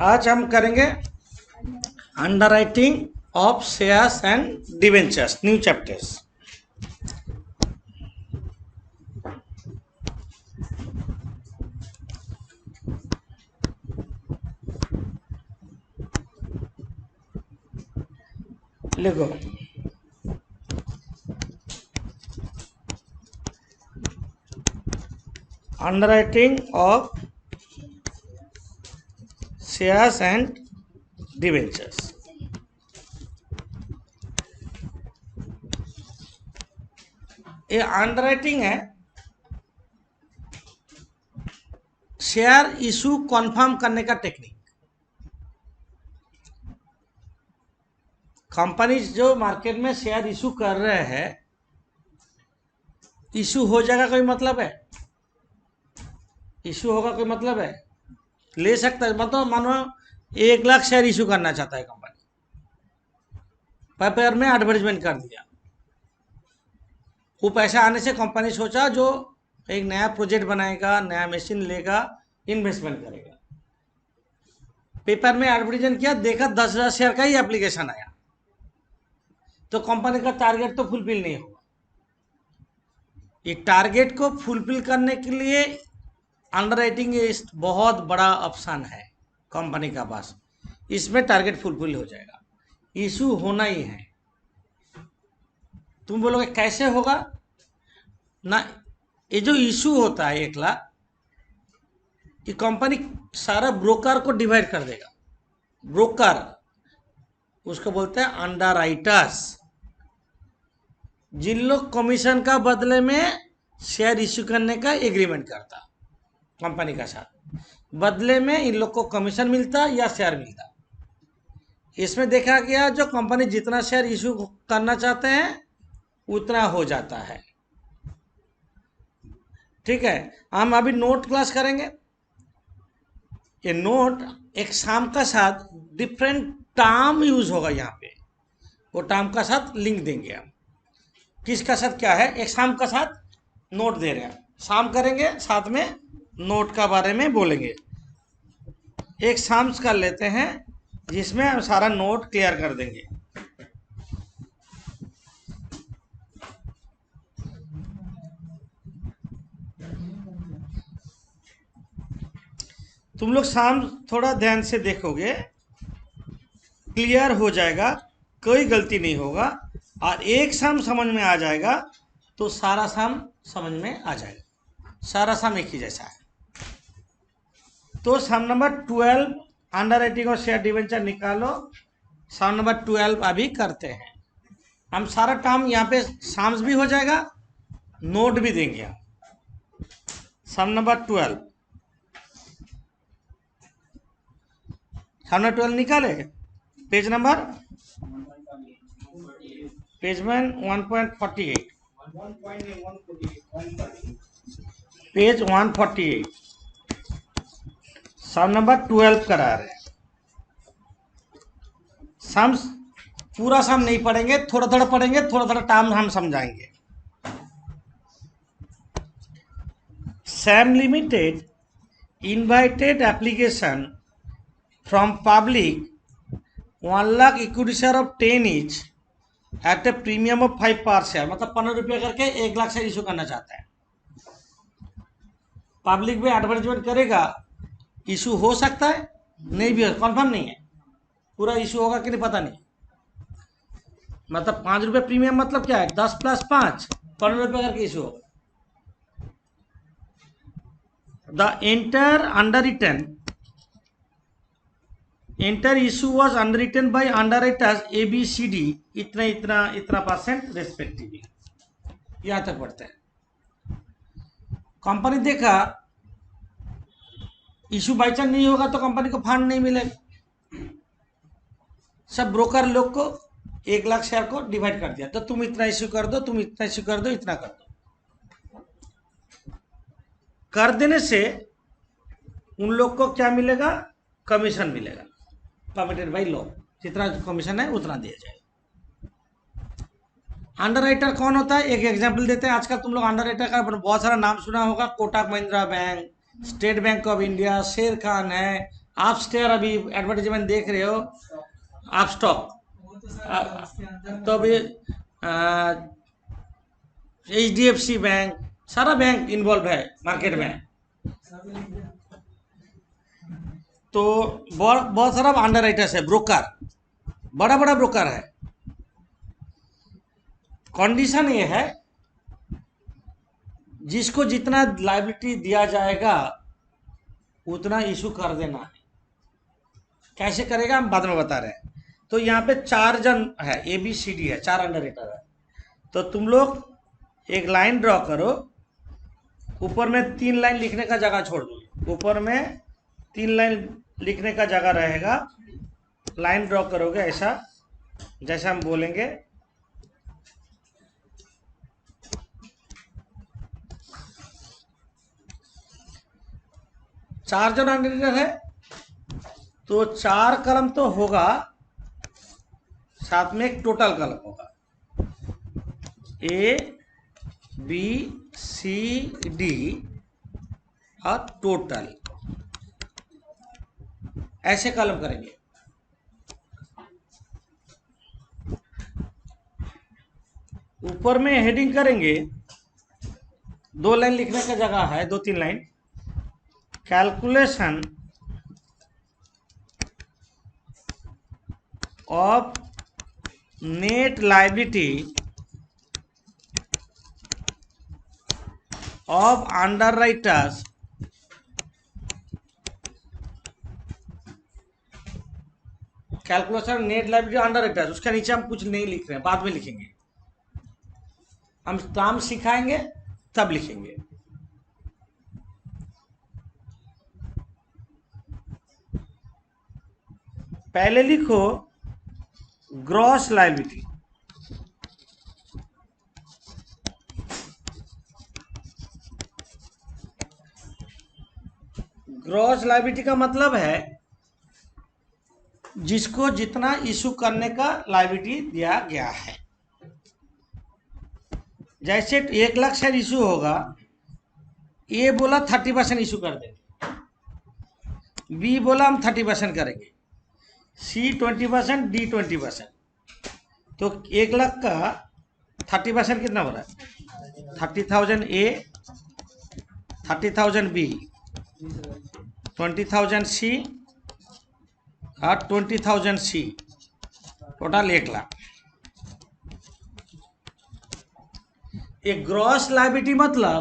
आज हम करेंगे underwriting of shares and debentures, new chapters. लिखो, underwriting of shares and debentures. ये अंडरराइटिंग है शेयर इशू कन्फर्म करने का टेक्निक। कंपनी जो मार्केट में शेयर इशू कर रहे हैं, इशू हो जाएगा कोई मतलब है? इशू होगा कोई मतलब है? ले सकता है, मतलब मानो 1 लाख शेयर इशू करना चाहता है कंपनी, पेपर में एडवर्टाइजमेंट कर दिया। वो पैसा आने से कंपनी सोचा जो एक नया प्रोजेक्ट बनाएगा, नया मशीन लेगा, इन्वेस्टमेंट करेगा। पेपर में एडवर्टाइजमेंट किया, देखा 10,000 शेयर का ही एप्लीकेशन आया, तो कंपनी का टारगेट तो फुलफिल नहीं होगा। ये टारगेट को फुलफिल करने के लिए अंडरराइटिंग बहुत बड़ा ऑप्शन है कंपनी का पास, इसमें टारगेट फुलफिल हो जाएगा। इशू होना ही है। तुम बोलोगे कैसे होगा ना? ये जो इशू होता है 1 लाख, ये कंपनी सारा ब्रोकर को डिवाइड कर देगा। ब्रोकर, उसको बोलते हैं अंडरराइटर्स, जिन लोग कमीशन का बदले में शेयर इश्यू करने का एग्रीमेंट करता कंपनी का साथ, बदले में इन लोग को कमीशन मिलता या शेयर मिलता। इसमें देखा गया जो कंपनी जितना शेयर इश्यू करना चाहते हैं उतना हो जाता है। ठीक है, हम अभी नोट क्लास करेंगे। ये नोट एक शाम का साथ डिफरेंट टर्म यूज होगा यहाँ पे, वो टर्म का साथ लिंक देंगे हम। किसका साथ क्या है? एक शाम का साथ नोट दे रहे हैं, शाम करेंगे, साथ में नोट का बारे में बोलेंगे। एक शाम कर लेते हैं जिसमें हम सारा नोट क्लियर कर देंगे। तुम लोग शाम थोड़ा ध्यान से देखोगे, क्लियर हो जाएगा, कोई गलती नहीं होगा। और एक शाम समझ में आ जाएगा तो सारा शाम समझ में आ जाएगा। सारा शाम एक ही जैसा है। तो सम नंबर 12 अंडरराइटिंग और शेयर डिवेंचर निकालो। सम नंबर 12 अभी करते हैं हम। सारा काम यहाँ पे शाम्स भी हो जाएगा, नोट भी देंगे हम। सम नंबर 12, सम नंबर 12 निकाले। पेज नंबर, पेज में 1.48, पेज 148, सम नंबर 12 करा रहे हैं। सम पूरा सम नहीं पढ़ेंगे, थोड़ा थोड़ा पढ़ेंगे, थोड़ा थोड़ा टर्म हम समझाएंगे। Sam limited invited application from public 1 lakh equity share of 10 each at a premium of 5 per share, मतलब 15 रुपये करके 1 लाख शेयर इशू करना चाहता है। पब्लिक में एडवर्टाइजमेंट करेगा, इशू हो सकता है, नहीं भी, कंफर्म नहीं है। पूरा इशू होगा कि नहीं पता नहीं। मतलब 5 रुपये प्रीमियम मतलब क्या है? 10 + 5, 15 रुपये करके इशू होगा। The entire underwritten, entire issue was underwritten by underwriters ABCD इतना इतना इतना % रेस्पेक्टिवली। यहां तक पढ़ते हैं। कंपनी देखा इशू बाई चांस नहीं होगा तो कंपनी को फंड नहीं मिलेगा। सब ब्रोकर लोग को 1 लाख शेयर को डिवाइड कर दिया, तो तुम इतना इश्यू कर दो, तुम इतना इश्यू कर दो, इतना कर दो। कर देने से उन लोग को क्या मिलेगा? कमीशन मिलेगा, परमिटेड बाई लॉ। जितना कमीशन है उतना दिया जाएगा। अंडरराइटर कौन होता है? एक एग्जांपल देते हैं। आजकल तुम लोग अंडरराइटर का बहुत सारा नाम सुना होगा। Kotak Mahindra bank, state bank of India, शेर खान है, आप स्टेयर अभी एडवर्टाइजमेंट देख रहे हो, आप स्टॉक, तो अभी HDFC बैंक, सारा बैंक इन्वॉल्व है मार्केट में। तो बहुत बहुत सारा अंडर राइटर्स है, ब्रोकर, बड़ा बड़ा ब्रोकर है। कंडीशन ये है, जिसको जितना लायबिलिटी दिया जाएगा उतना इशू कर देना है। कैसे करेगा हम बाद में बता रहे हैं। तो यहाँ पे 4 जन है, ABCD है, 4 अंडर राइटर है। तो तुम लोग एक लाइन ड्रॉ करो, ऊपर में 3 लाइन लिखने का जगह छोड़ दो, ऊपर में 3 लाइन लिखने का जगह रहेगा। लाइन ड्रॉ करोगे ऐसा, जैसा हम बोलेंगे। चार जन अंडर राइटर है तो 4 कलम तो होगा, साथ में एक टोटल कलम होगा, ABCD और टोटल, ऐसे कलम करेंगे। ऊपर में हेडिंग करेंगे, 2 लाइन लिखने का जगह है, 2-3 line. Calculation of net liability of under writers calculation net liability under writers, उसके नीचे हम कुछ नहीं लिख रहे हैं, बाद में लिखेंगे। हम काम सिखाएंगे तब लिखेंगे। पहले लिखो ग्रॉस लायबिलिटी। ग्रॉस लायबिलिटी का मतलब है जिसको जितना इशू करने का लायबिलिटी दिया गया है। जैसे 1 लाख शेयर इशू होगा, ए बोला 30% इशू कर देंगे, बी बोला हम 30% करेंगे, C 20%, D 20%। तो 1 लाख का 30% कितना हो रहा है? 30,000 A, 30,000 B, 20,000 C और 20,000 C, टोटल 1 लाख। एक ग्रॉस लायबिलिटी मतलब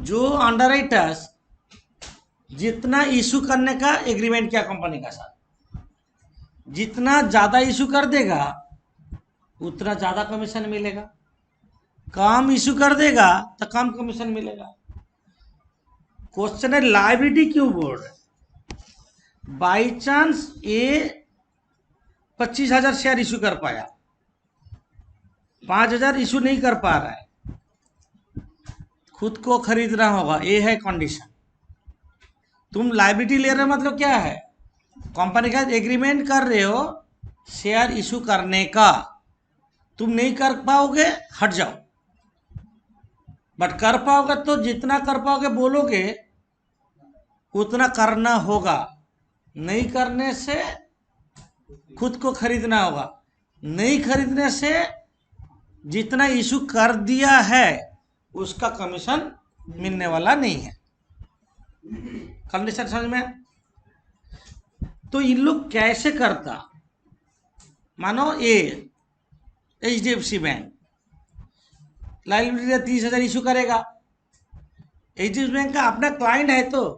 जो अंडर राइटर्स जितना इशू करने का एग्रीमेंट किया कंपनी का साथ, जितना ज्यादा इशू कर देगा उतना ज्यादा कमीशन मिलेगा, कम इशू कर देगा तो कम कमीशन मिलेगा। क्वेश्चन है लायबिलिटी क्यों बोल रहे? By chance A 25,000 share issue कर पाया, 5,000 इशू नहीं कर पा रहा है, खुद को खरीदना होगा, ये है कंडीशन। तुम लायबिलिटी ले रहे हो मतलब क्या है? कंपनी का एग्रीमेंट कर रहे हो शेयर इशू करने का, तुम नहीं कर पाओगे हट जाओ, बट कर पाओगे तो जितना कर पाओगे बोलोगे उतना करना होगा, नहीं करने से खुद को खरीदना होगा, नहीं खरीदने से जितना इशू कर दिया है उसका कमीशन मिलने वाला नहीं है। कंडीशन समझ में? तो इन लोग कैसे करता? मानो ए HDFC बैंक लायबिलिटी 30,000 इशू करेगा, HDFC बैंक का अपना क्लाइंट है, तो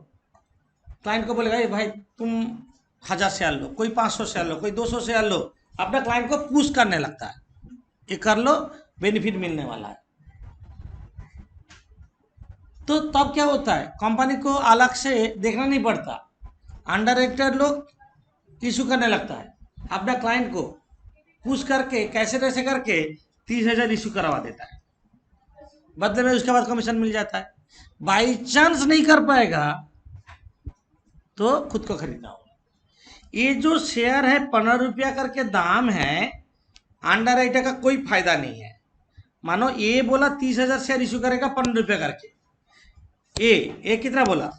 क्लाइंट को बोलेगा ये भाई तुम 1,000 शेयर लो, कोई 500 शेयर लो, कोई 200 शेयर लो, अपना क्लाइंट को पुश करने लगता है, ये कर लो बेनिफिट मिलने वाला है। तो तब क्या होता है, कंपनी को अलग से देखना नहीं पड़ता, अंडर राइटर लोग इशू करने लगता है, अपना क्लाइंट को पुश करके कैसे कैसे करके 30,000 इशू करवा देता है, बदले में उसके बाद कमीशन मिल जाता है। बाई चांस नहीं कर पाएगा तो खुद को खरीदना होगा। ये जो शेयर है 15 रुपया करके दाम है, अंडर राइटर का कोई फायदा नहीं है। मानो ए बोला 30,000 शेयर इशू करेगा 15 रुपया करके, ए कितना बोला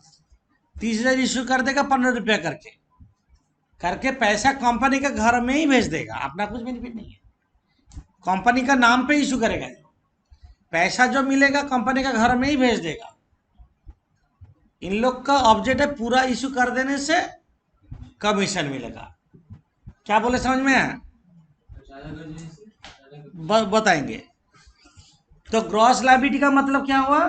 30,000 इश्यू कर देगा 15 रुपया करके करके पैसा कंपनी के घर में ही भेज देगा, अपना कुछ बेनिफिट नहीं है, कंपनी का नाम पे इशू करेगा, पैसा जो मिलेगा कंपनी का घर में ही भेज देगा। इन लोग का ऑब्जेक्ट है पूरा इशू कर देने से कमीशन मिलेगा। क्या बोले समझ में है? बताएंगे। तो ग्रॉस लायबिलिटी का मतलब क्या हुआ?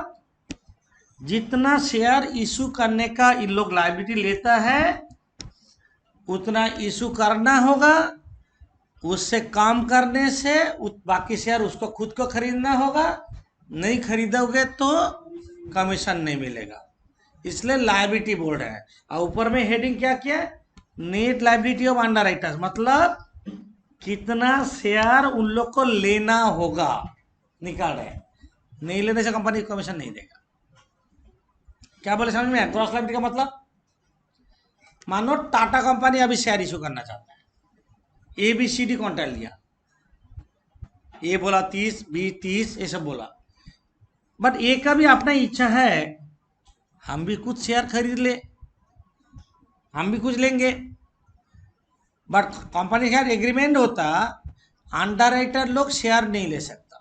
जितना शेयर इशू करने का इन लोग लायबिलिटी लेता है उतना इशू करना होगा, उससे काम करने से बाकी शेयर उसको खुद को खरीदना होगा, नहीं खरीदोगे तो कमीशन नहीं मिलेगा, इसलिए लायबिलिटी बोल रहे हैं। और ऊपर में हेडिंग क्या किया? Net liability of under writers, मतलब कितना शेयर उन लोग को लेना होगा निकाल रहे हैं, नहीं लेने से कंपनी कमीशन नहीं देगा। क्या बोले समझ में? ग्रॉस लायबिलिटी का मतलब, मानो टाटा कंपनी अभी शेयर इशू करना चाहता है, ABCD कॉन्ट्रैक्ट लिया, ए बोला 30, B 30, ये सब बोला, बट ए का भी अपना इच्छा है हम भी कुछ शेयर खरीद ले, हम भी कुछ लेंगे, बट कंपनी के एग्रीमेंट होता अंडर राइटर लोग शेयर नहीं ले सकता,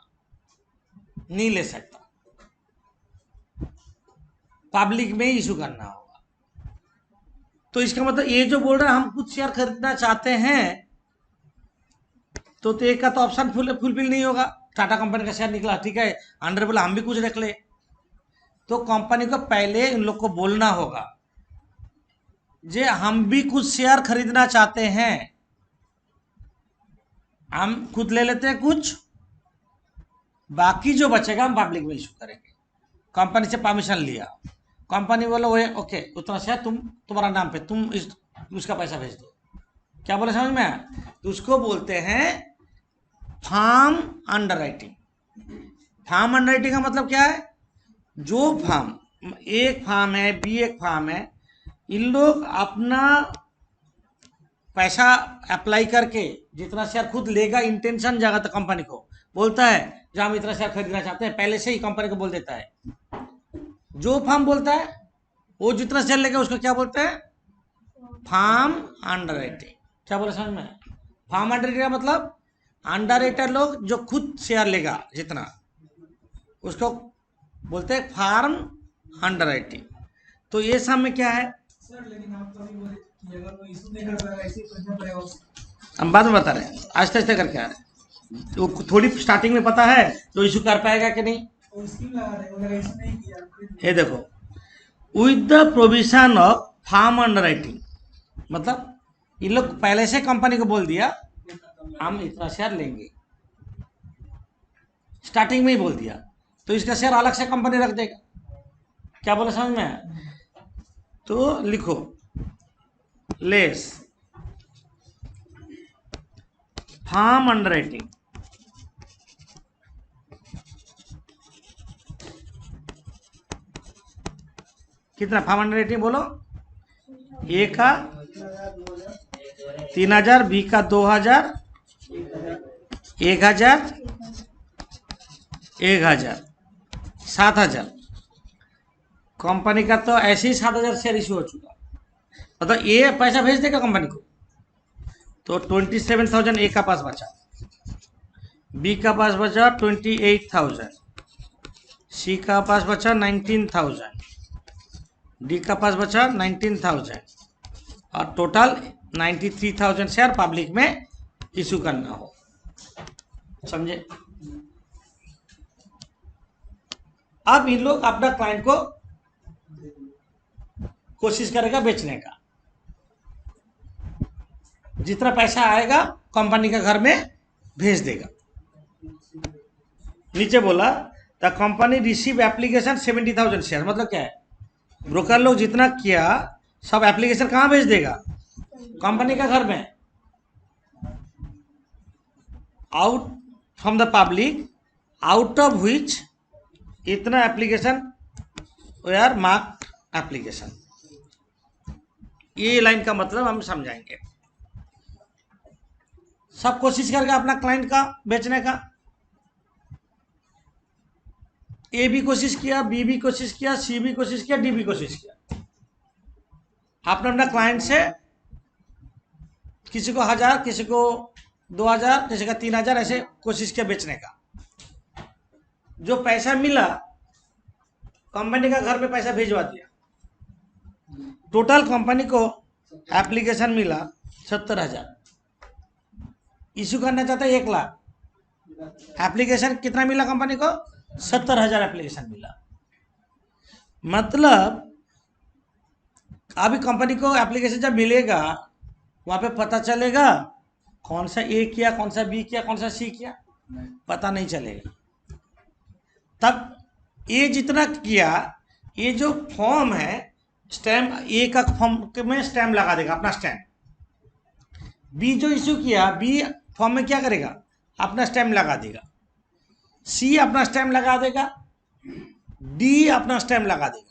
नहीं ले सकता, पब्लिक में इशू करना होगा। तो इसका मतलब ये जो बोल रहा है हम कुछ शेयर खरीदना चाहते हैं, तो एक का तो ऑप्शन फुलफिल नहीं होगा। टाटा कंपनी का शेयर निकला, ठीक है, अंडर बोला हम भी कुछ रख ले, तो कंपनी को पहले इन लोग को बोलना होगा जे हम भी कुछ शेयर खरीदना चाहते हैं, हम खुद ले लेते हैं कुछ, बाकी जो बचेगा हम पब्लिक में इशू करेंगे। कंपनी से परमिशन लिया, कंपनी बोला वो ओके उतना शेयर तुम्हारा नाम पे, तुम उसका पैसा भेज दो। क्या बोले समझ में? तो उसको बोलते हैं firm underwriting. Firm underwriting का मतलब क्या है? जो फार्म, एक फार्म है, बी एक फार्म है, इन लोग अपना पैसा अप्लाई करके जितना शेयर खुद लेगा, इंटेंशन जागा तो कंपनी को बोलता है जो हम इतना शेयर खरीदना चाहते हैं, पहले से ही कंपनी को बोल देता है। जो फार्म बोलता है वो जितना शेयर लेगा उसको क्या बोलते हैं? Firm underwriting. क्या बोले समझ में? फार्म अंडर राइटिंग का मतलब अंडर राइटर लोग जो खुद शेयर लेगा जितना, उसको बोलते हैं फार्म अंडर राइटिंग। तो ये सब में क्या है सर, लेकिन आप तो अभी बोले कि अगर वो इशू नहीं कर पाएगा ऐसे ही करना पड़ेगा उसको। हम बाद में बता रहे हैं, आस्ते आस्ते करके आ रहे हैं। तो थोड़ी स्टार्टिंग में पता है तो इशू कर पाएगा कि नहीं? वो स्कीम लगा देगा, अगर इशू नहीं किया ये देखो, with the provision of firm underwriting, मतलब ये लोग पहले से कंपनी को बोल दिया हम इतना शेयर लेंगे, स्टार्टिंग में ही बोल दिया, तो इसका शेयर अलग से कंपनी रख देगा। क्या बोले समझ में? तो लिखो लेस फार्म अंडर राइटिंग, कितना फार्म अंडर राइटिंग बोलो? ए का 3,000, बी का 2,000, 1,000, 1,000, 7,000। कंपनी का तो ऐसे ही 7,000 शेयर इशू हो चुका, मतलब ये पैसा भेज देगा कंपनी को, तो 27,000 ए का पास बचा, बी का पास बचा 28,000, सी का पास बचा 19,000, डी का पास बचा 19,000, और टोटल 93,000 शेयर पब्लिक में इशू करना हो। समझे? अब इन लोग अपना क्लाइंट को कोशिश करेगा बेचने का, जितना पैसा आएगा कंपनी के घर में भेज देगा। नीचे बोला the company receive application 70,000 share, मतलब क्या है? ब्रोकर लोग जितना किया सब एप्लीकेशन कहाँ भेज देगा? कंपनी का घर में, out from the public, out of which इतना एप्लीकेशन यार मार्क एप्लीकेशन। ये लाइन का मतलब हम समझाएंगे। सब कोशिश करके अपना क्लाइंट का बेचने का, ए भी कोशिश किया, बी भी कोशिश किया, सी भी कोशिश किया, डी भी कोशिश किया, आपने अपना क्लाइंट से किसी को 1000, किसी को 2000, किसी का 3000 ऐसे कोशिश किया बेचने का। जो पैसा मिला कंपनी का घर पे पैसा भिजवा दिया। टोटल कंपनी को एप्लीकेशन मिला 70,000। इश्यू करना चाहता है 1 लाख। एप्लीकेशन कितना मिला कंपनी को? 70,000 एप्लीकेशन मिला। मतलब अभी कंपनी को एप्लीकेशन जब मिलेगा वहां पे पता चलेगा कौन सा ए किया, कौन सा बी किया, कौन सा सी किया, पता नहीं चलेगा। तब ए जितना किया, ये जो फॉर्म है स्टैम्प, ए का फॉर्म में स्टैम्प लगा देगा अपना स्टैम्प। बी जो इश्यू किया, बी फॉर्म में क्या करेगा? अपना स्टैम्प लगा देगा। सी अपना स्टैम्प लगा देगा, डी अपना स्टैम्प लगा देगा।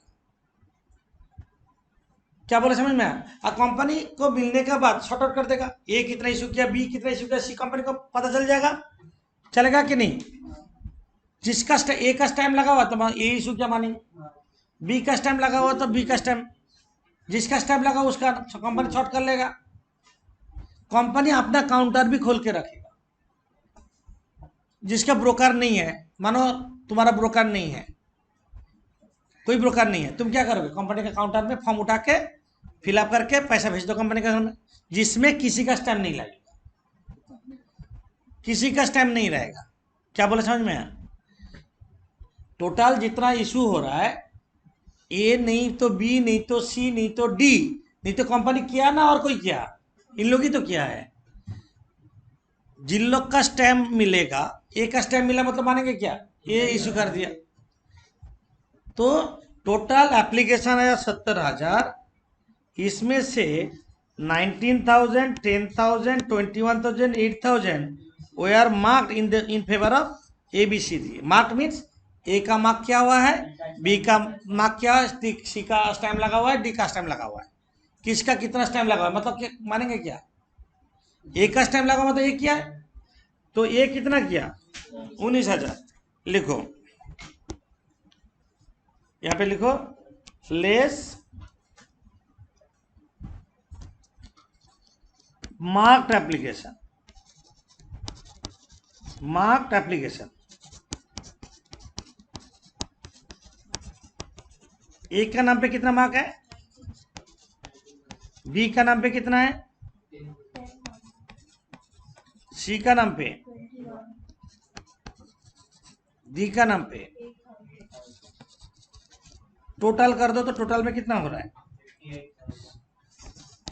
क्या बोले समझ में आया? और कंपनी को मिलने के बाद शॉर्ट आउट कर देगा, ए कितना इशू किया, बी कितना इशू किया, सी कंपनी को पता चल जाएगा। चलेगा कि नहीं? जिसका ए का स्टैम्प लगा हुआ तो ए इशू क्या मानेंगे, बी का स्टैम्प लगा हुआ तो बी का स्टैम्प, जिसका स्टैम्प लगा उसका कंपनी शॉर्ट कर लेगा। कंपनी अपना काउंटर भी खोल के रखेगा। जिसका ब्रोकर नहीं है, मानो तुम्हारा ब्रोकर नहीं है, कोई ब्रोकर नहीं है, तुम क्या करोगे? कंपनी के काउंटर में फॉर्म उठा के फिलअप करके पैसा भेज दो कंपनी के घर में, जिसमें किसी का स्टैम्प नहीं लगेगा, किसी का स्टैम्प नहीं रहेगा। क्या बोले समझ में आया? टोटल जितना इशू हो रहा है, ए नहीं तो बी नहीं तो सी नहीं तो डी, नहीं तो कंपनी किया ना और कोई किया, इन लोग ही तो किया है। जिन लोग का स्टैम्प मिलेगा, ए का स्टैम्प मिला मतलब मानेंगे क्या? ए इशू कर दिया। तो टोटल एप्लीकेशन है 70,000, इसमें से 19,000, 10,000, 21,000, 8,000 they are marked in favour of A B C D. Mark means A का मार्क क्या हुआ है, बी का मार्क क्या है, सी का स्टैम्प लगा हुआ है, डी का स्टैम्प लगा हुआ है। किसका कितना स्टैम्प लगा हुआ है मतलब मानेंगे क्या? ए का स्टैम्प लगा हुआ तो ए किया है, तो ए कितना किया? 19,000। लिखो, यहां पे लिखो less marked application, marked application. A का नाम पे कितना मार्क है, बी का नाम पे कितना है, सी का नाम पे, डी का नाम पे। टोटल कर दो तो टोटल में कितना हो रहा है?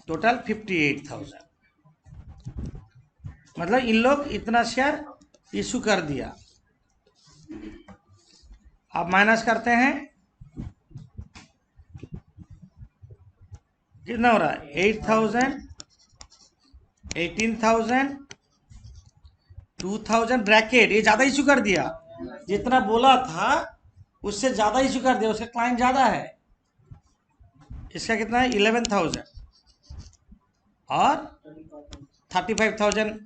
टोटल 58,000। मतलब इन लोग इतना शेयर इशू कर दिया। अब माइनस करते हैं, कितना हो रहा है? 8,000, 18,000, 2,000 ब्रैकेट। ये ज्यादा इशू कर दिया, जितना बोला था उससे ज्यादा इशू कर दिया, उसका क्लाइंट ज्यादा है। इसका कितना है? 11,000 और 35,000।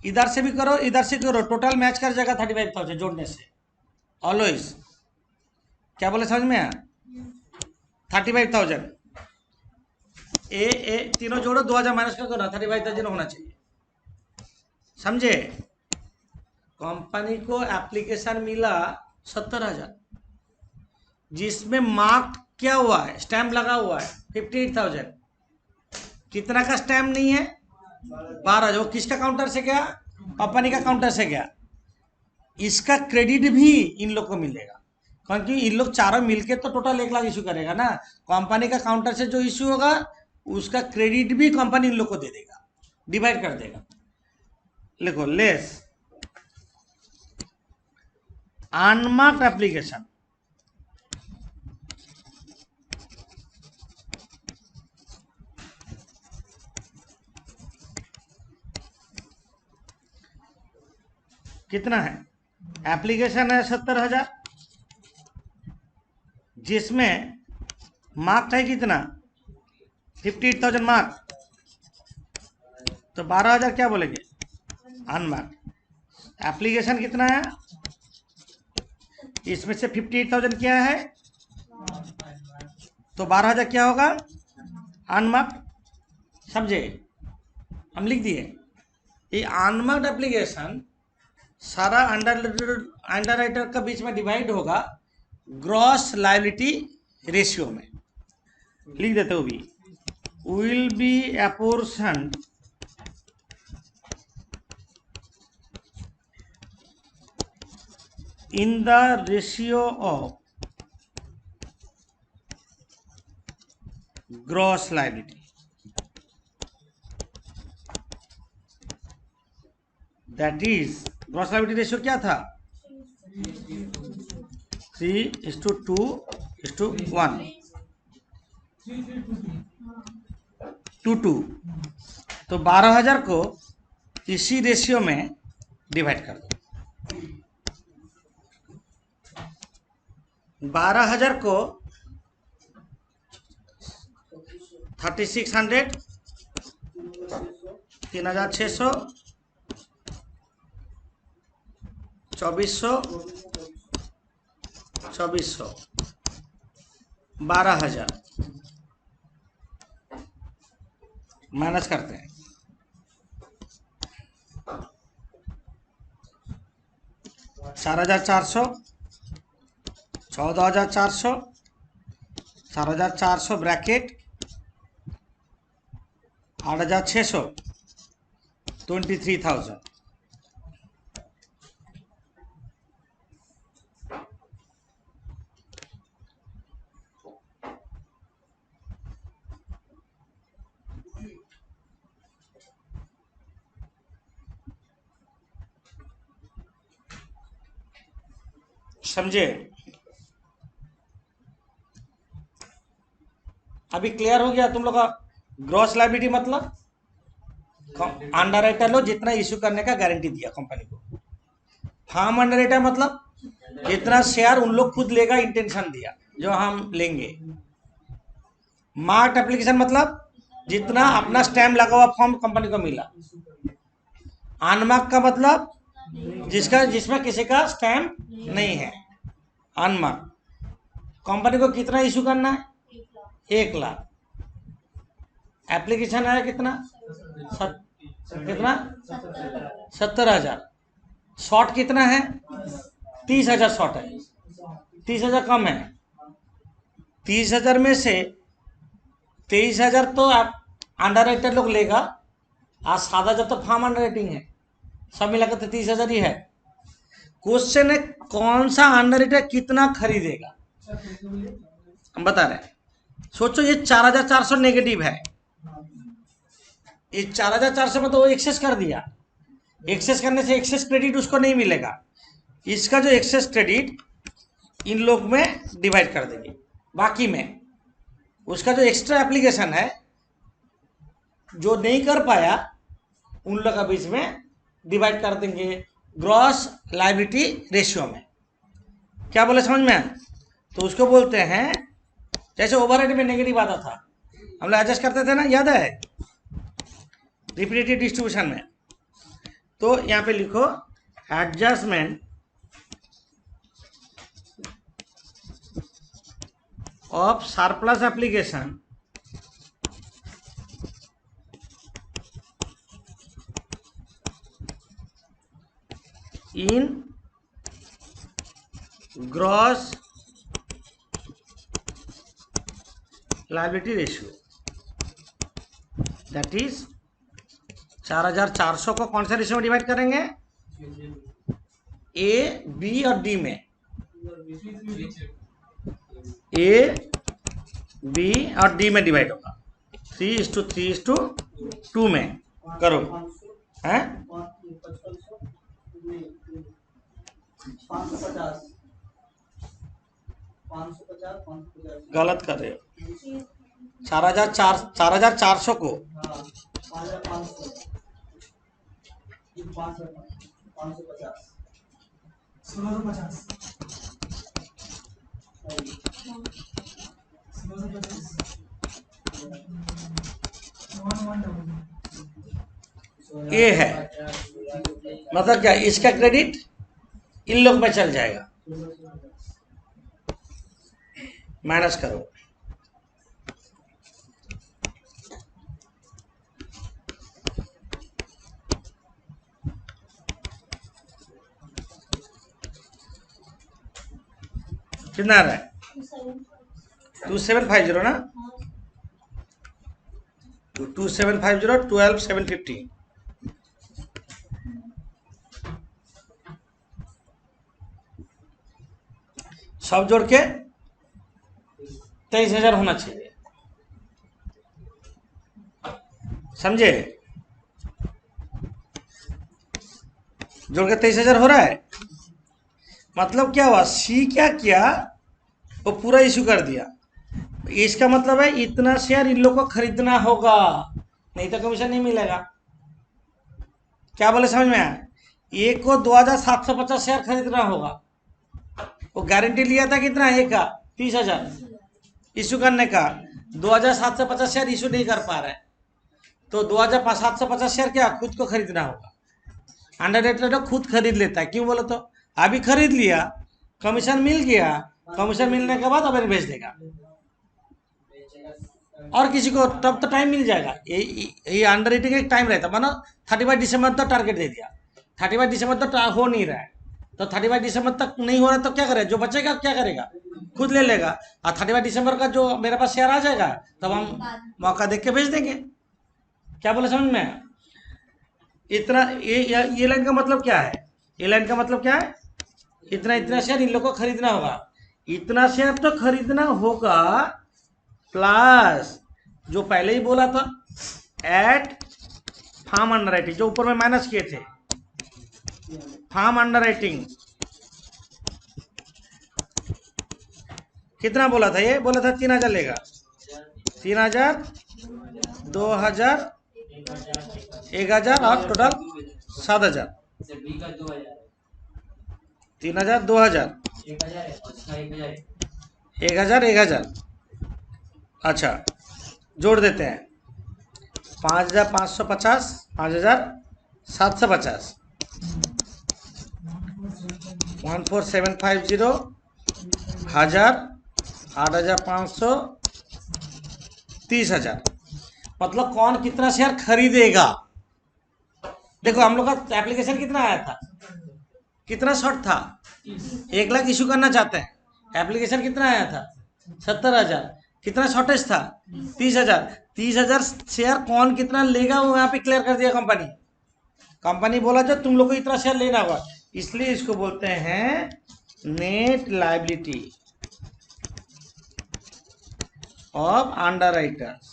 इधर से भी करो, इधर से करो, टोटल मैच कर जाएगा 35,000 जोड़ने से ऑलवेज। क्या बोले समझ में आया? 35,000 ए तीनों जोड़ो, 2,000 माइनस कर दो ना, 35,000 होना चाहिए। समझे? कंपनी को एप्लीकेशन मिला 70,000, जिसमें मार्क क्या हुआ है, स्टैम्प लगा हुआ है 58,000। कितना का स्टैम्प नहीं है? 12,000। वो किसका काउंटर से गया? कंपनी का काउंटर से गया। इसका क्रेडिट भी इन लोग को मिलेगा, क्योंकि इन लोग चारों मिलके तो टोटल 1 लाख इशू करेगा ना। कंपनी का काउंटर से जो इशू होगा उसका क्रेडिट भी कंपनी इन लोग को दे देगा, डिवाइड कर देगा। लिखो लेस अनमार्क्ड एप्लीकेशन, कितना है? एप्लीकेशन है 70,000, जिसमें मार्क है कितना? 58,000 मार्क, तो 12,000 क्या बोलेंगे? अनमार्क्ड। एप्लीकेशन कितना है? इसमें से 58,000 क्या है, तो 12,000 क्या होगा? अनमार्क्ड, समझे, हम लिख दिए। ये अनमार्क्ड एप्लीकेशन सारा अंडर राइटर का बीच में डिवाइड होगा ग्रॉस लायबिलिटी रेशियो में, लिख देते हो भी, will be apportioned in the ratio of gross liability, that is gross liability ratio क्या था, 3:2:1 2:2। तो 12,000 को इसी रेशियो में डिवाइड कर दो। 12,000 को 3600, 3,600, 2,400, 2,400, 12,000 माइनस करते हैं, 4,400, 14,400, 4,400 ब्रैकेट 8,600, 23,000। समझे, अभी क्लियर हो गया तुम लोग का। ग्रॉस लायबिलिटी मतलब अंडर राइटर लो जितना इश्यू करने का गारंटी दिया कंपनी को, फार्म अंडर राइटर मतलब जितना शेयर उन लोग खुद लेगा इंटेंशन दिया जो हम लेंगे। मार्क्ड एप्लीकेशन मतलब जितना अपना स्टैम्प लगा हुआ फॉर्म कंपनी को मिला। अनमार्क्ड का मतलब जिसमें किसी का स्टैम्प नहीं है, अनमार्क्ड। कंपनी को कितना इशू करना है, 1 लाख। एप्लीकेशन आया कितना, कितना 70,000। शॉर्ट कितना है, 30,000 शॉर्ट है, 30,000 कम है। 30,000 में से 23,000 तो आप अंडर राइटर लोग लेगा, आज 7,000 तो फार्म अंडर राइटिंग है, सब मिलाकर तो 30,000 ही है। क्वेश्चन है कौन सा अंडर राइटर कितना खरीदेगा, हम बता रहे हैं। सोचो ये 4,400 नेगेटिव है, ये 4,400 में तो वो एक्सेस कर दिया, एक्सेस करने से एक्सेस क्रेडिट उसको नहीं मिलेगा। इसका जो एक्सेस क्रेडिट इन लोग में डिवाइड कर देंगे, बाकी में उसका जो एक्स्ट्रा एप्लीकेशन है जो नहीं कर पाया उन लोग का बीच में डिवाइड कर देंगे ग्रॉस लायबिलिटी रेशियो में। क्या बोले समझ में? तो उसको बोलते हैं, जैसे ओवरहेड में नेगेटिव आता था हम लोग एडजस्ट करते थे ना, याद है, रिपीटेटिव डिस्ट्रीब्यूशन में। तो यहाँ पे लिखो adjustment of surplus application in gross liability ratio, that is 4,400 को कौन सा रेशियो में डिवाइड करेंगे, ए, बी और डी में, ए, बी और डी में डिवाइड होगा। 3:3:2 में करो, हैं 550, 550, गलत कर रहे हो। 4,400 को 5,500, 550, 1650, 1650 ए है, मतलब क्या, इसका क्रेडिट इन लोग में चल जाएगा, माइनस करो। कितना आ रहा है? 2750 ना, 2750 12750, सब जोड़ के 23,000 होना चाहिए, समझे? जोड़ के 23,000 हो रहा है। मतलब क्या हुआ, सी क्या किया, वो पूरा इशू कर दिया। इसका मतलब है इतना शेयर इन लोगों को खरीदना होगा, नहीं तो कमीशन नहीं मिलेगा। क्या बोले, समझ में आया? एक को 2,750 शेयर खरीदना होगा। वो गारंटी लिया था कितना, एक का 30,000 इशू करने का, 2,750 शेयर इशू नहीं कर पा रहा है, तो 2,750 शेयर क्या खुद को खरीदना होगा। अंडर तो खुद खरीद लेता है, क्यों बोलो तो, अभी खरीद लिया, कमीशन मिल गया, कमीशन मिलने के बाद अभी बेच देगा और किसी को, तब तो टाइम मिल जाएगा। ये अंडर रेटिंग एक टाइम रहता, मानो 31 दिसंबर तक टारगेट दे दिया, 31 दिसंबर तक हो नहीं रहा है, तो 31 दिसंबर तक नहीं हो रहा है तो क्या करेगा, जो बचेगा क्या करेगा, खुद ले लेगा। और 31 दिसंबर का जो मेरे पास शेयर आ जाएगा, तब हम मौका देख के भेज देंगे। क्या बोले, समझ में? इतना ये लाइन का मतलब क्या है, ये लाइन का मतलब क्या है, इतना इतना शेयर इन लोगों को खरीदना होगा, इतना शेयर तो खरीदना होगा, प्लस जो पहले ही बोला था एट फार्म अंडर राइटिंग, जो ऊपर में माइनस किए थे, फार्म अंडर राइटिंग कितना बोला था, ये बोला था 3,000 लेगा, 3,000, 2,000, 1,000 और टोटल 7,000, 3,000, 2,000, 1,000, 1,000, अच्छा जोड़ देते हैं, 5,550, 5,750, 14,750, 1,000, 8,500, 30,000। मतलब कौन कितना शेयर खरीदेगा। देखो हम लोग का एप्लीकेशन कितना आया था, कितना शॉर्ट था, 1 लाख इशू करना चाहते हैं, एप्लीकेशन कितना आया था, 70,000, कितना शॉर्टेज था, 30,000, 30,000 शेयर कौन कितना लेगा वो यहाँ पे क्लियर कर दिया कंपनी। कंपनी बोला जो तुम लोग को इतना शेयर लेना होगा, इसलिए इसको बोलते हैं net liability of underwriters,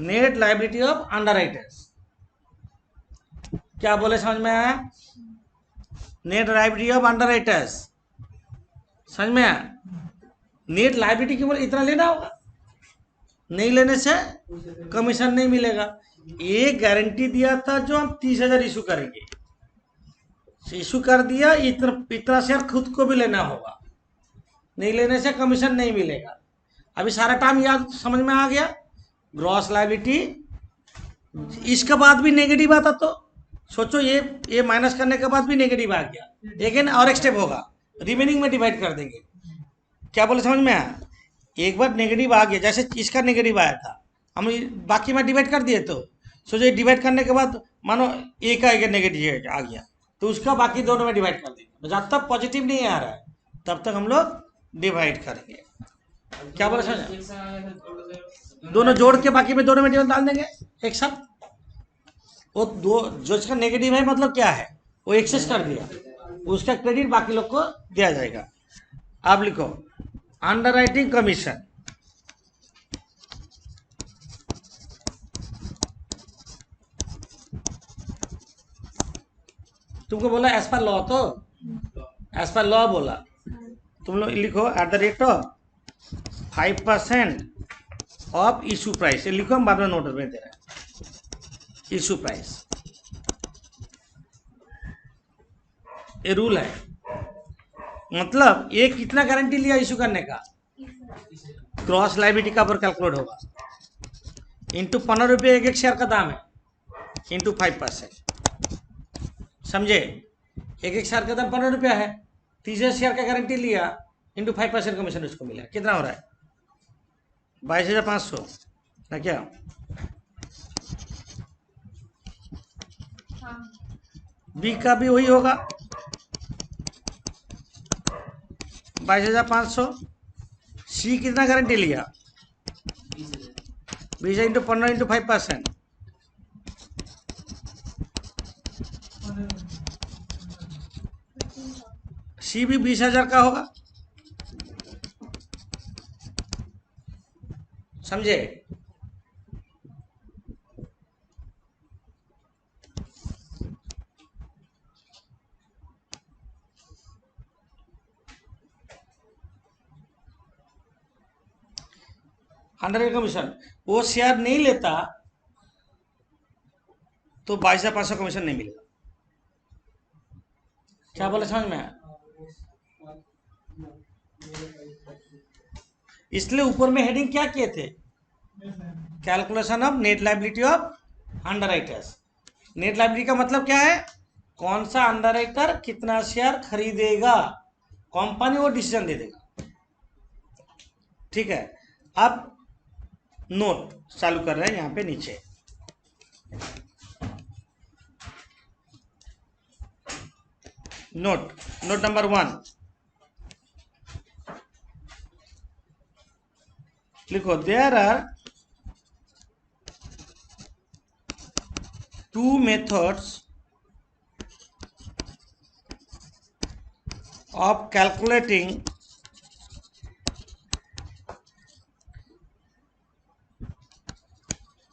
net liability of underwriters. क्या बोले, समझ में आया? नेट लायबिलिटी ऑफ अंडरराइटर्स, समझ में आया? नेट लायबिलिटी की बोले इतना लेना होगा, नहीं लेने से कमीशन नहीं मिलेगा। ये गारंटी दिया था जो हम 30,000 इशू करेंगे, इशू कर दिया, इतना शेयर खुद को भी लेना होगा, नहीं लेने से कमीशन नहीं मिलेगा। अभी सारा टाइम याद समझ में आ गया। ग्रॉस लायबिलिटी, इसके बाद भी नेगेटिव आता तो सोचो, ये माइनस करने के बाद भी नेगेटिव आ गया, लेकिन और एक स्टेप होगा, रिमेनिंग में डिवाइड कर देंगे। क्या बोले, समझ में आया? एक बार नेगेटिव आ गया, जैसे इसका नेगेटिव आया था, हम बाकी में डिवाइड कर दिए, तो सोचो ये डिवाइड करने के बाद मानो एक का एक नेगेटिव आ गया, तो उसका बाकी दोनों में डिवाइड कर देंगे, जब तक पॉजिटिव नहीं आ रहा है तब तक हम लोग डिवाइड करेंगे। क्या बोले, समझ? दोनों जोड़ के बाकी में दोनों में डिवाइड डाल देंगे एक साथ। वो दो जो इसका नेगेटिव है मतलब क्या है, वो एक्सेस कर दिया, उसका क्रेडिट बाकी लोग को दिया जाएगा। आप लिखो अंडरराइटिंग कमीशन, तुमको बोला एज पर लॉ, तो एज पर लॉ बोला, तुम लोग लिखो at the rate of 5% of issue price, ये लिखो, हम बाद में नोट में दे रहे हैं, इशू प्राइस, ये रूल है। मतलब ये कितना गारंटी लिया इशू करने का, क्रॉस लायबिलिटी का पर कैलकुलेट होगा, इंटू 15 रुपये एक शेयर का दाम है, इंटू 5%, समझे? एक शेयर का दाम 15 रुपया है, 30 शेयर का गारंटी लिया, इंटू 5% कमीशन उसको मिला, कितना हो रहा है, 22,500 ना क्या? बी का भी वही होगा, 22,500। सी कितना गारंटी लिया? 20 इंटू 15 इंटू 5%। सी भी 20,000 का होगा, समझे? अंडर कमीशन, वो शेयर नहीं लेता तो 22,500 कमीशन नहीं मिलेगा। क्या बोले, समझ में आया? इसलिए ऊपर में हेडिंग क्या किए थे? Calculation of net liability of underwriters. Net liability का मतलब क्या है? कौन सा अंडरराइटर कितना शेयर खरीदेगा, कंपनी वो डिसीजन दे देगा। ठीक है, अब नोट चालू कर रहे हैं यहां पे नीचे। नोट नंबर 1 लिखो, there are 2 methods of calculating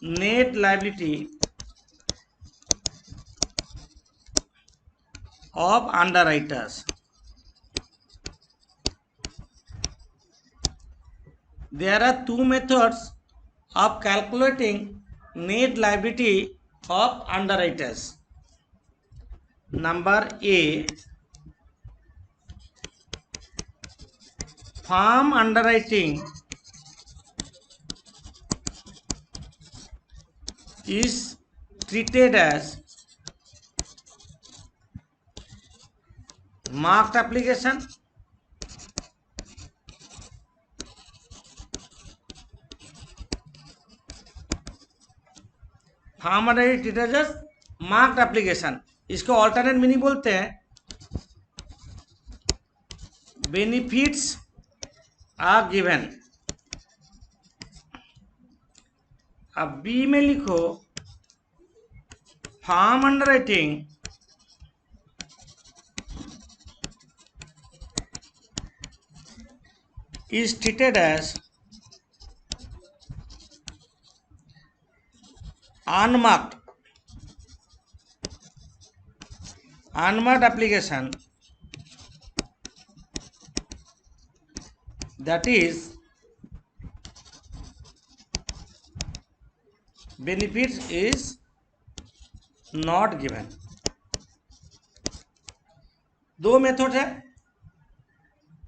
net liability of underwriters. There are 2 methods of calculating net liability of underwriters. Number A, farm underwriting is treated as marked application. Firm underwriting treated as marked application, इसको alternate meaning बोलते हैं benefits are given. अब B में लिखो, firm underwriting is treated as unmarked application, that is benefits is not given। दो method है,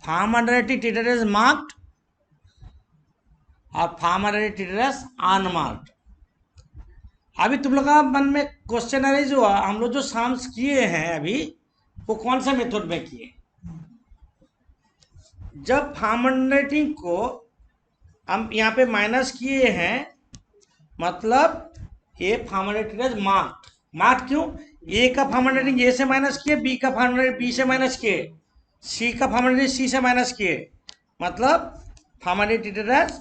firm underwriting treated as marked और firm underwriting treated as unmarked. अभी तुम लोग का मन में क्वेश्चन अरेज हुआ, हम लोग जो साम्स किए हैं अभी वो कौन सा मेथड में किए? जब फार्म अंडरराइटिंग को हम यहाँ पे माइनस किए हैं, मतलब ए फार्म अंडरराइटिंग मार्क्ड क्यों? ए का फार्म अंडरराइटिंग ए से माइनस किए, बी का फार्म अंडरराइटिंग बी से माइनस किए, सी का फार्म अंडरराइटिंग सी से माइनस किए, मतलब firm underwriting as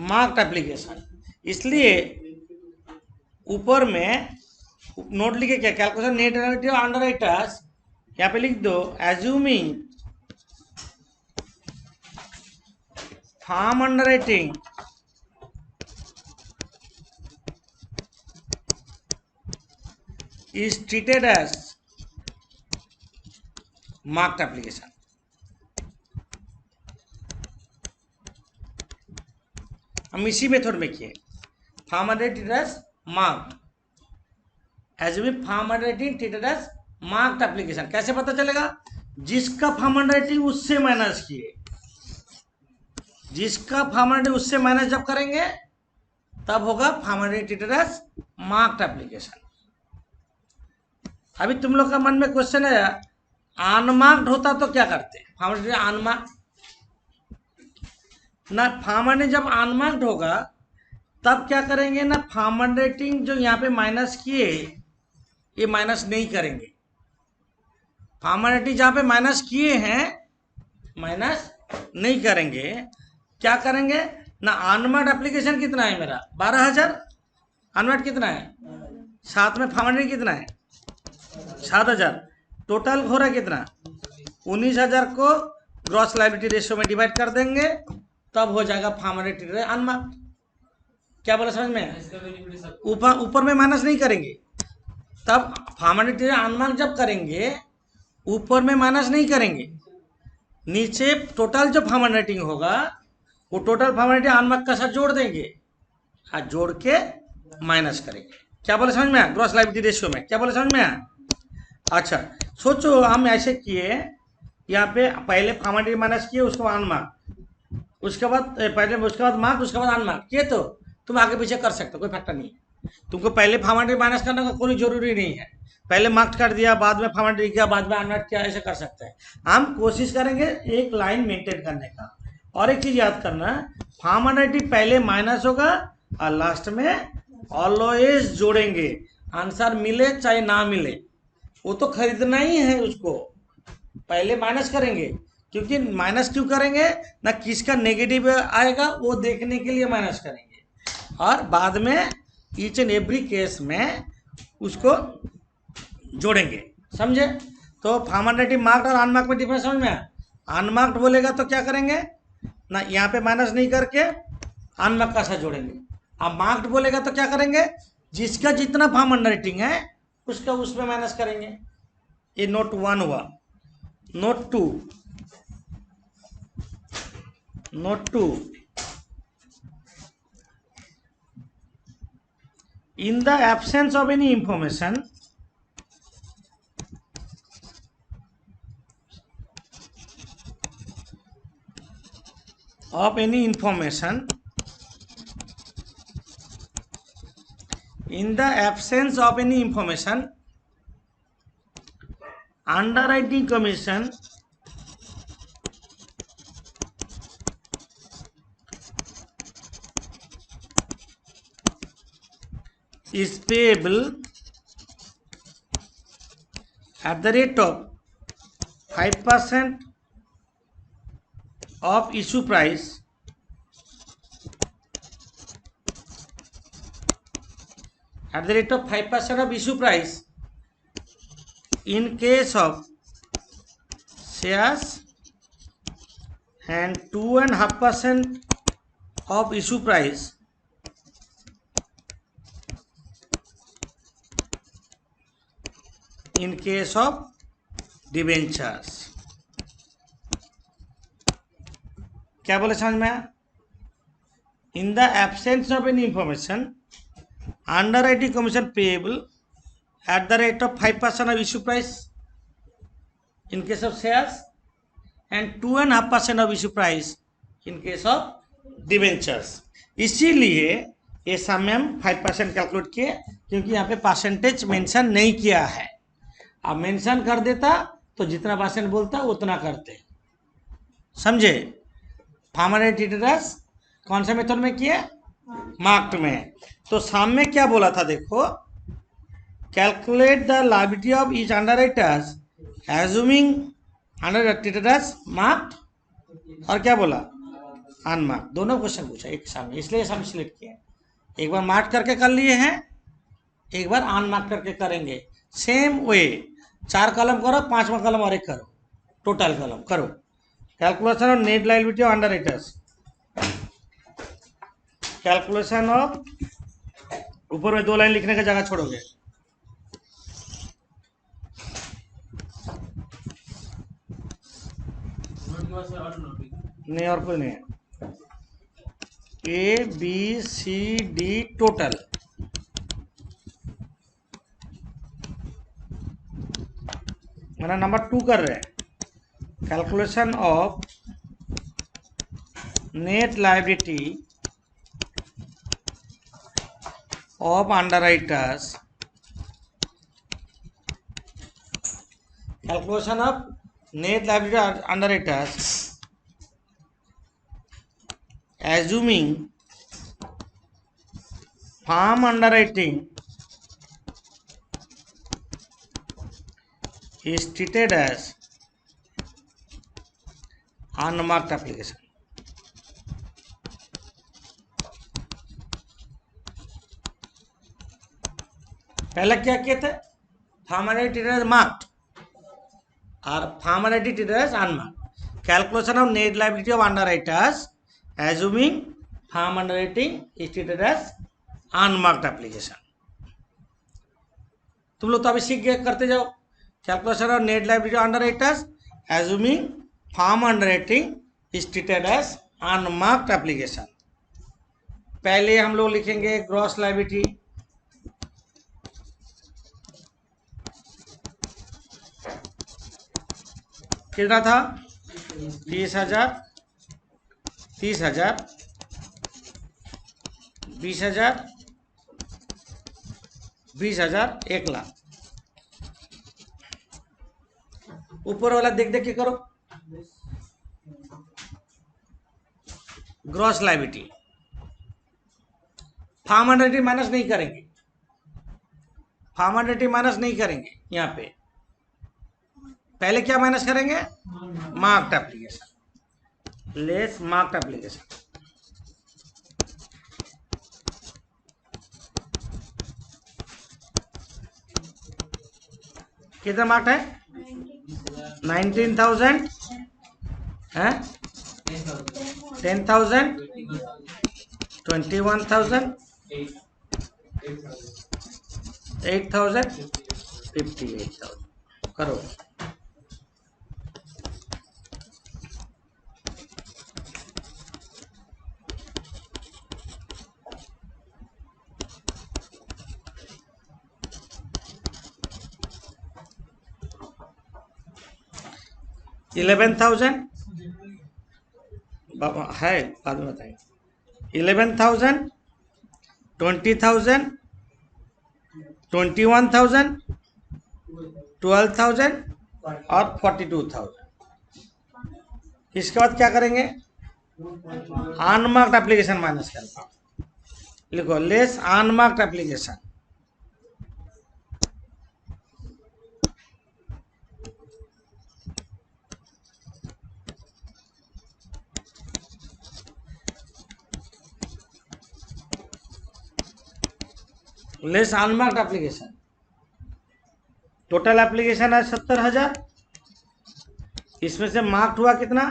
marked application. इसलिए ऊपर में नोट लिखे क्या, calculation net liability of underwriters, यहाँ पे लिख दो assuming firm underwriting is treated as marked application. हम इसी मेथड में किए, firm underwriting as marked, assuming firm underwriting treated as marked application. कैसे पता चलेगा? जिसका फार्म अंडरराइटिंग उससे माइनस किए, जिसका फार्म अंडरराइटिंग उससे माइनस जब करेंगे तब होगा firm underwriting treated as marked application. अभी तुम लोग का मन में क्वेश्चन है, अनमार्क्ड होता तो क्या करते? फार्म अंडरराइटिंग अनमार्क्ड ना, फार्म अंडरराइटिंग जब अनमार्क्ड होगा तब क्या करेंगे ना, फार्म अंडरराइटिंग जो यहाँ पे माइनस किए ये माइनस नहीं करेंगे। फार्म अंडरराइटिंग जहाँ पे माइनस किए हैं माइनस नहीं करेंगे। क्या करेंगे ना, अनमार्क्ड एप्लीकेशन कितना है मेरा 12,000, अनमार्क्ड कितना है, साथ में फार्मेटिंग कितना है 7,000, टोटल हो रहा है कितना 19,000 को ग्रॉस लायबिलिटी रेशियो में डिवाइड कर देंगे, तब हो जाएगा फार्मेटिंग अनमार्क्ड। क्या बोला समझ में, ऊपर में माइनस नहीं करेंगे, तब फार्मेटिंग अनमार्क्ड जब करेंगे ऊपर में माइनस नहीं करेंगे, नीचे टोटल जो फार्मर रेटिंग होगा वो टोटल फार्मर रेटिंग अनमार्क का साथ जोड़ देंगे और जोड़ के माइनस करेंगे। क्या बोले समझ में आया, ग्रॉस लायबिलिटी रेशियो में क्या बोले समझ में आया। अच्छा सोचो हम ऐसे किए, यहाँ पे पहले फार्मर रेटिंग माइनस किए, उसके बाद अनमार्क, उसके बाद पहले उसके बाद मार्क, उसके बाद अनमार्क किए, तो तुम आगे पीछे कर सकते हो, कोई फैक्टर नहीं है। तुमको पहले फार्मर रेटिंग माइनस करने का कोई जरूरी नहीं है, पहले मार्क्स कर दिया बाद में फार्मेटिंग किया बाद में अनमार्क किया, ऐसे कर सकते हैं। हम कोशिश करेंगे एक लाइन मेंटेन करने का। और एक चीज याद करना, फार्मेटिंग पहले माइनस होगा और लास्ट में ऑलवेज जोड़ेंगे, आंसर मिले चाहे ना मिले, वो तो खरीदना ही है उसको, पहले माइनस करेंगे। क्योंकि माइनस क्यों करेंगे ना, किसका नेगेटिव आएगा वो देखने के लिए माइनस करेंगे, और बाद में ईच एंड एवरी केस में उसको जोड़ेंगे, समझे। तो फार्मेटिव मार्क्ड और अनमार्क्ड में डिफरेंस समझ में आया। अनमार्क्ड बोलेगा तो क्या करेंगे ना, यहाँ पे माइनस नहीं करके अनमार्क्ड का साथ जोड़ेंगे। अब मार्क्ड बोलेगा तो क्या करेंगे, जिसका जितना फार्मेटिंग है उसका उसमें माइनस करेंगे। ये नोट 1 हुआ। Note 2, note 2, in the absence of any information, in the absence of any information, underwriting commission is payable at the rate of 5% of issue price at the rate of 5% of issue price in case of shares and 2.5% of issue price in case of debentures। क्या बोले समझ में आया। In the absence of any information, underwriting commission payable at the rate of 5% of issue price in case of shares and 2.5% of issue price in case of debentures. इसीलिए ये समय हम 5% calculate किए, क्योंकि यहाँ पे परसेंटेज मेंशन नहीं किया है। अब मेंशन कर देता तो जितना परसेंट बोलता उतना करते, समझे। फार्मेटिव इंटरेस्ट कौन से मेथड में किए, मार्क्ड में। तो सामने क्या बोला था देखो, calculate the liability of each underwriters assuming underwriters marked और क्या बोला अनमार्क्ड, दोनों क्वेश्चन पूछा एक सामने, इसलिए हम सिलेक्ट किए। एक बार मार्क करके कर लिए हैं, एक बार अनमार्क करके करेंगे। सेम वे 4 कॉलम करो, 5वां कॉलम और एक करो, टोटल कॉलम करो। Calculation of net liability of underwriters, calculation of, ऊपर में 2 लाइन लिखने का जगह छोड़ोगे। नहीं और कोई नहीं है। ABCD टोटल, मेरा नंबर 2 कर रहे हैं। Calculation of net liability of underwriters, calculation of net liability of underwriters assuming farm underwriting is treated as unmarked application. पहले क्या किए थे, फार्मर ट्रीटेड मार्क्ड और फार्मर treated unmarked. Calculation of net liability of underwriters assuming firm underwriting is treated as unmarked application. तुम लोग तो अभी सीख गए, करते जाओ। Calculation of net liability of underwriters assuming firm underwriting is treated as unmarked application. पहले हम लोग लिखेंगे ग्रॉस लायबिलिटी, कितना था 30,000, 30,000, 20,000, 20,000, 1,00,000। ऊपर वाला देख देख के करो। Gross liability, firm underwriting minus नहीं करेंगे, फार्म अंडरराइटिंग माइनस नहीं करेंगे। यहाँ पे पहले क्या माइनस करेंगे, marked application, less marked application. कितना मार्क्ड है, 19,000 है, 10,000, 21,000, 8,000, 58,000। करो। $11,000 है, बाद में बताएंगे। 11,000, 20,000, 21,000, 12,000 और 42,000। इसके बाद क्या करेंगे, अनमार्क्ड एप्लीकेशन माइनस करेंगे। लिखो less unmarked application. Less unmarked application. Total application है 70,000, इसमें से मार्क्ड हुआ कितना,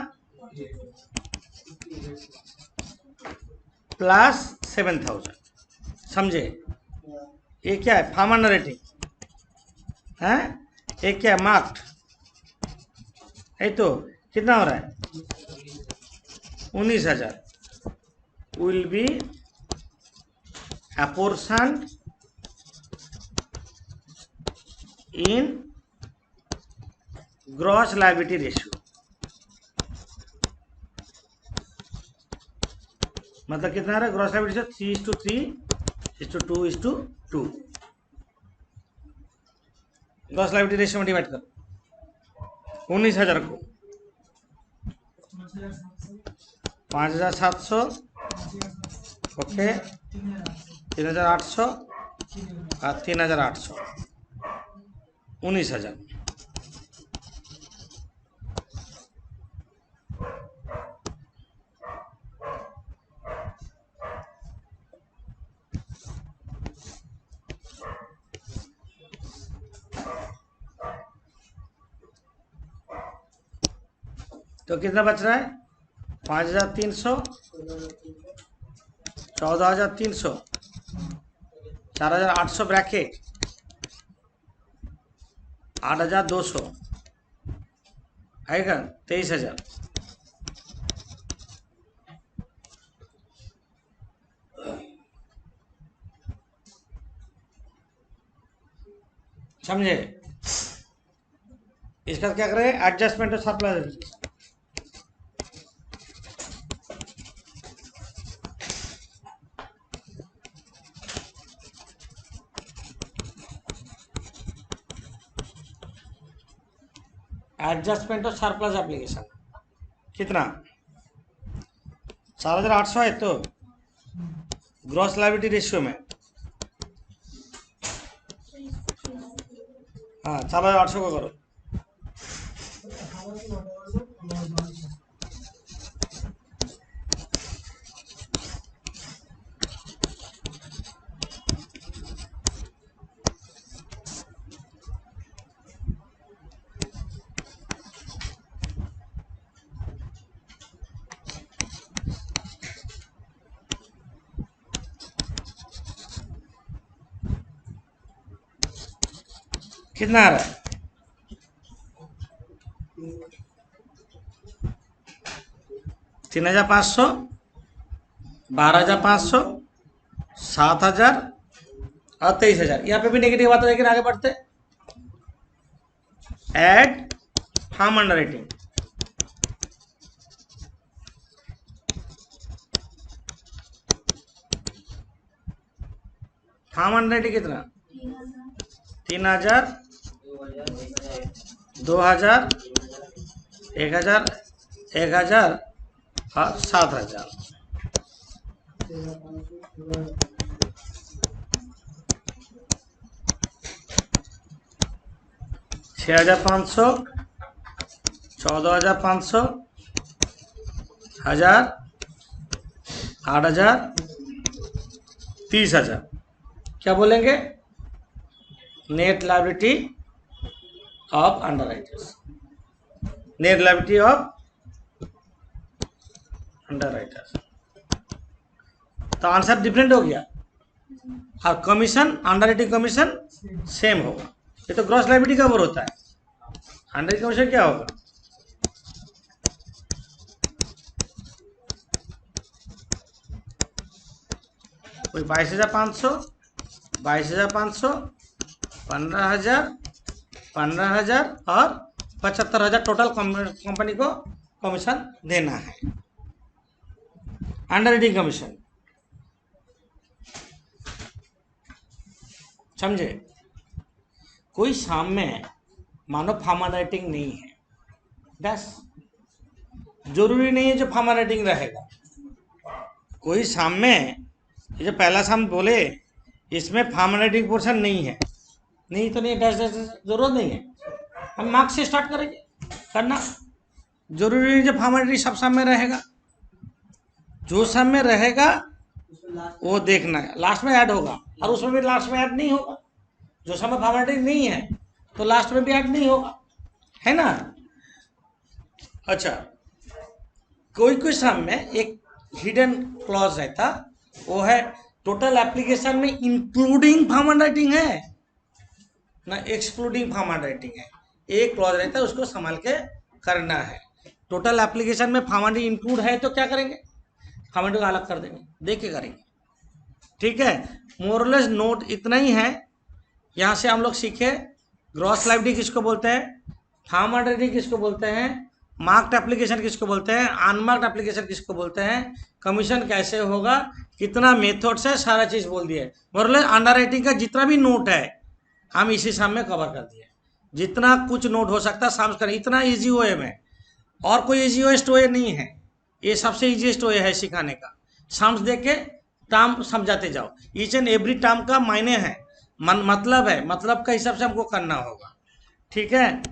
प्लस 7,000। समझे, ये क्या है, फार्म अंडरराइटिंग है, एक क्या है मार्क्ड है। तो कितना हो रहा है, 19,000 will be apportioned in gross liability ratio। मतलब कितना आ रहा है, gross liability ratio 3:3:2:2। Gross liability ratio में डिवाइड करो 19,000 को 5,700, ओके, 3,800 और 3,800, 19,000। तो कितना बच रहा है, 5,300, 14,300, 4,800 ब्रैकेट, 8,200 आएगा, 23,000। समझे, इसका क्या करें, एडजस्टमेंट और सरप्लस। एडजस्टमेंट और सरप्लस एप्लीकेशन कितना, 4,800 है। तो ग्रॉस लायबिलिटी रेशियो में, हाँ 4,800 को करो। कितना आ रहा है? 3,500, 12,500, 7,000 और 23,000। यहाँ पे भी नेगेटिव आता है, लेकिन आगे बढ़ते। Add firm underwriting, firm underwriting कितना? 3,000, 2,000, 1,000, 1,000 और 7,000। 6,500, 14,500, 1,000, 8,000, 30,000। क्या बोलेंगे? Net liability of underwriters, net liability of underwriters. तो आंसर डिफरेंट हो गया, और कमीशन, अंडरराइटिंग कमीशन सेम होगा। ये तो ग्रॉस लायबिलिटी कवर होता है, अंडरराइटिंग कमीशन क्या होगा? कोई 22,500, 22,500, 15,000, 15,000 और 75,000 टोटल कंपनी को कमीशन देना है, अंडरराइटिंग कमीशन। समझे? कोई सामने मानो फार्म राइटिंग नहीं है, बस जरूरी नहीं है जो फार्म राइटिंग रहेगा। कोई सामने जो पहला साम बोले इसमें फार्म राइटिंग पोर्शन नहीं है, नहीं तो नहीं, डैश डैश जरूरत नहीं है। हम मार्क्स से स्टार्ट करेंगे करना, जरूरी नहीं जो फार्म राइटिंग सब सामने रहेगा। जो सामने रहेगा वो देखना है, लास्ट में ऐड होगा, और उसमें भी लास्ट में ऐड नहीं होगा। जो समय फार्म राइटिंग नहीं है तो लास्ट में भी ऐड नहीं होगा, है ना? अच्छा, कोई कोई साम में एक हिडन क्लॉज रहता, वो है टोटल एप्लीकेशन में इंक्लूडिंग फार्म राइटिंग है ना एक्सक्लूडिंग फार्म राइटिंग है। एक क्लॉज रहता है, उसको संभाल के करना है। टोटल एप्लीकेशन में फार्म राइटिंग इंक्लूड है तो क्या करेंगे? फार्म राइटिंग को अलग कर देंगे, देख के करेंगे। ठीक है, मोरलेस नोट इतना ही है। यहाँ से हम लोग सीखे ग्रॉस लायबिलिटी किसको बोलते हैं, फार्म राइटिंग किसको बोलते हैं, मार्क्ड एप्लीकेशन किसको बोलते हैं, अनमार्क्ड एप्लीकेशन किसको बोलते हैं, कमीशन कैसे होगा, कितना मेथड से सारा चीज बोल दिया है। मोरलेस अंडरराइटिंग का जितना भी नोट है हम इसी साम में कवर कर दिए। जितना कुछ नोट हो सकता है साम कर, इतना इजी वे में, और कोई इजीएस्ट वे नहीं है, ये सबसे इजीएस्ट वे है सिखाने का। साम्स देख के टर्म समझाते जाओ, ईच एंड एवरी टर्म का मायने है, मतलब है, मतलब का हिसाब से हमको करना होगा। ठीक है।